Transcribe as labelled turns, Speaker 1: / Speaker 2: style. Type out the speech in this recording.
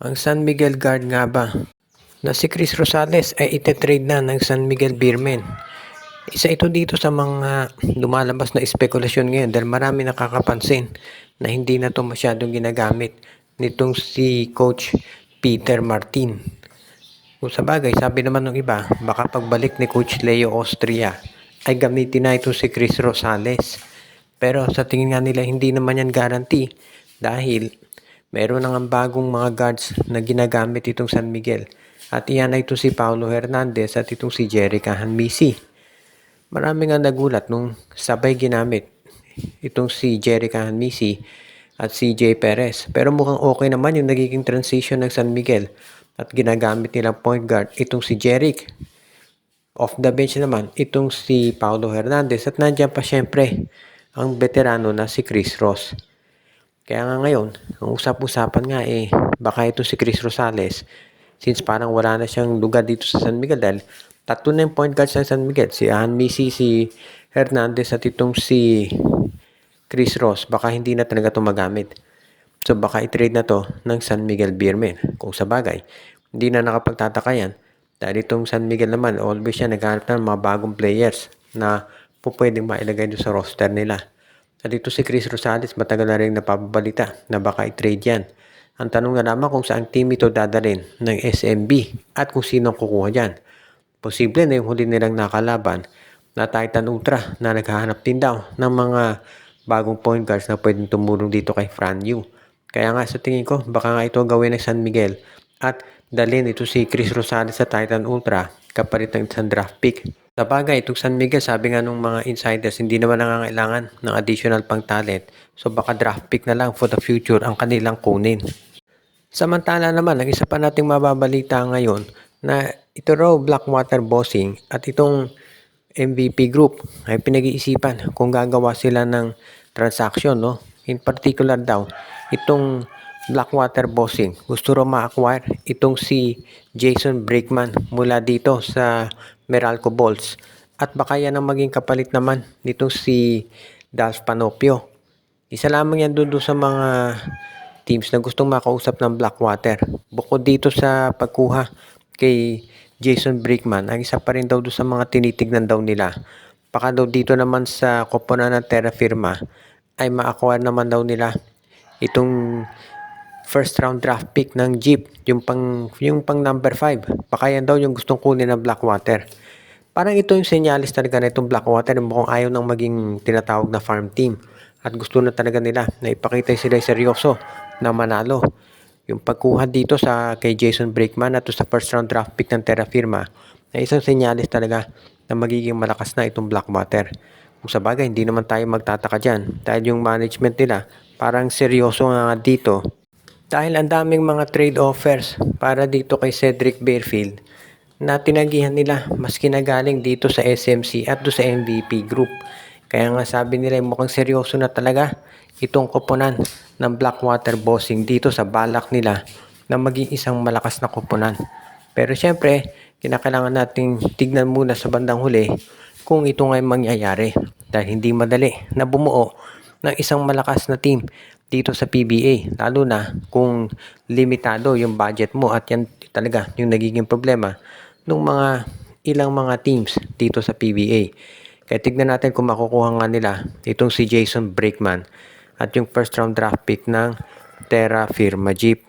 Speaker 1: Ang San Miguel guard nga ba na si Chris Rosales ay ite-trade na ng San Miguel Beermen. Isa ito dito sa mga lumalabas na espekulasyon ngayon dahil marami nakakapansin na hindi na ito masyadong ginagamit nitong si Coach Peter Martin. Kung sa bagay, sabi naman ng iba, baka pagbalik ni Coach Leo Austria ay gamitin na ito si Chris Rosales. Pero sa tingin nga nila, hindi naman yan guarantee dahil meron nang bagong mga guards na ginagamit itong San Miguel. At iyan ay ito si Paulo Hernandez at itong si Jerica Hanmisi. Marami nga nagulat nung sabay ginamit itong si Jerica Hanmisi at si Jay Perez. Pero mukhang okay naman yung nagiging transition ng San Miguel at ginagamit nilang point guard itong si Jeric. Off the bench naman itong si Paulo Hernandez at nandiyan pa syempre ang veterano na si Chris Ross. Kaya nga ngayon, ang usap-usapan nga baka ito si Chris Rosales since parang wala na siyang lugar dito sa San Miguel dahil tatlo na yung point guards sa San Miguel. Si Hanmisi, si Hernandez at itong si Chris Ross. Baka hindi na talaga ito magamit. So baka i-trade na to ng San Miguel Beermen. Kung sa bagay, hindi na nakapagtataka yan. Dahil itong San Miguel naman, always siya naghahanap ng mga bagong players na pwedeng mailagay doon sa roster nila. At dito si Chris Rosales, matagal na rin napapabalita na baka i-trade yan. Ang tanong na lamang kung saan team ito dadalhin ng SMB at kung sino kukuha dyan. Posible na yung huli nilang nakalaban na Titan Ultra na naghahanap din daw ng mga bagong point guards na pwedeng tumulong dito kay Fran Yu. Kaya nga sa tingin ko, baka nga ito gawin ng San Miguel at dalhin ito si Chris Rosales sa Titan Ultra kapalit ng isang draft pick. Sa bagay, itong San Miguel, sabi nga nung mga insiders, hindi naman nangangailangan ng additional pang talent. So baka draft pick na lang for the future ang kanilang kunin. Samantala naman, ang isa pa nating mababalita ngayon na ito raw Blackwater Bossing at itong MVP Group ay pinag-iisipan kung gagawa sila ng transaction, no? In particular daw, itong Blackwater Bossing gusto raw ma-acquire itong si Jason Brickman mula dito sa Meralco Bulls at baka yan ang maging kapalit naman nitong si Dalf Panopio. Isa lamang yan doon sa mga teams na gustong makausap ng Blackwater. Bukod dito sa pagkuha kay Jason Brickman, ang isa pa rin daw doon sa mga tinitignan daw nila. Baka daw dito naman sa koponan ng Terra Firma ay ma-acquire naman daw nila itong first round draft pick ng Jeep, yung pang number 5. Baka yan daw yung gustong kunin ng Blackwater. Parang ito yung senyalis talaga na itong Blackwater, mukhang ayaw nang maging tinatawag na farm team. At gusto na talaga nila na ipakita sila seryoso na manalo. Yung pagkuha dito sa kay Jason Brickman at sa first round draft pick ng Terra Firma ay isang senyalis talaga na magiging malakas na itong Blackwater. Kung sa bagay, hindi naman tayo magtataka dyan dahil yung management nila parang seryoso nga dito. Dahil ang daming mga trade offers para dito kay Cedric Barefield na tinagihan nila mas kinagaling dito sa SMC at do sa MVP Group. Kaya nga sabi nila mukhang seryoso na talaga itong koponan ng Blackwater Bossing dito sa balak nila na maging isang malakas na koponan. Pero syempre, kinakailangan nating tignan muna sa bandang huli kung ito nga'y mangyayari. Dahil hindi madali na bumuo ng isang malakas na team dito sa PBA. Lalo na kung limitado yung budget mo at yan talaga yung nagiging problema ng mga ilang mga teams dito sa PBA. Kaya tignan natin kung makukuha nga nila itong si Jason Brickman at yung first round draft pick ng Terra Firma Jeep.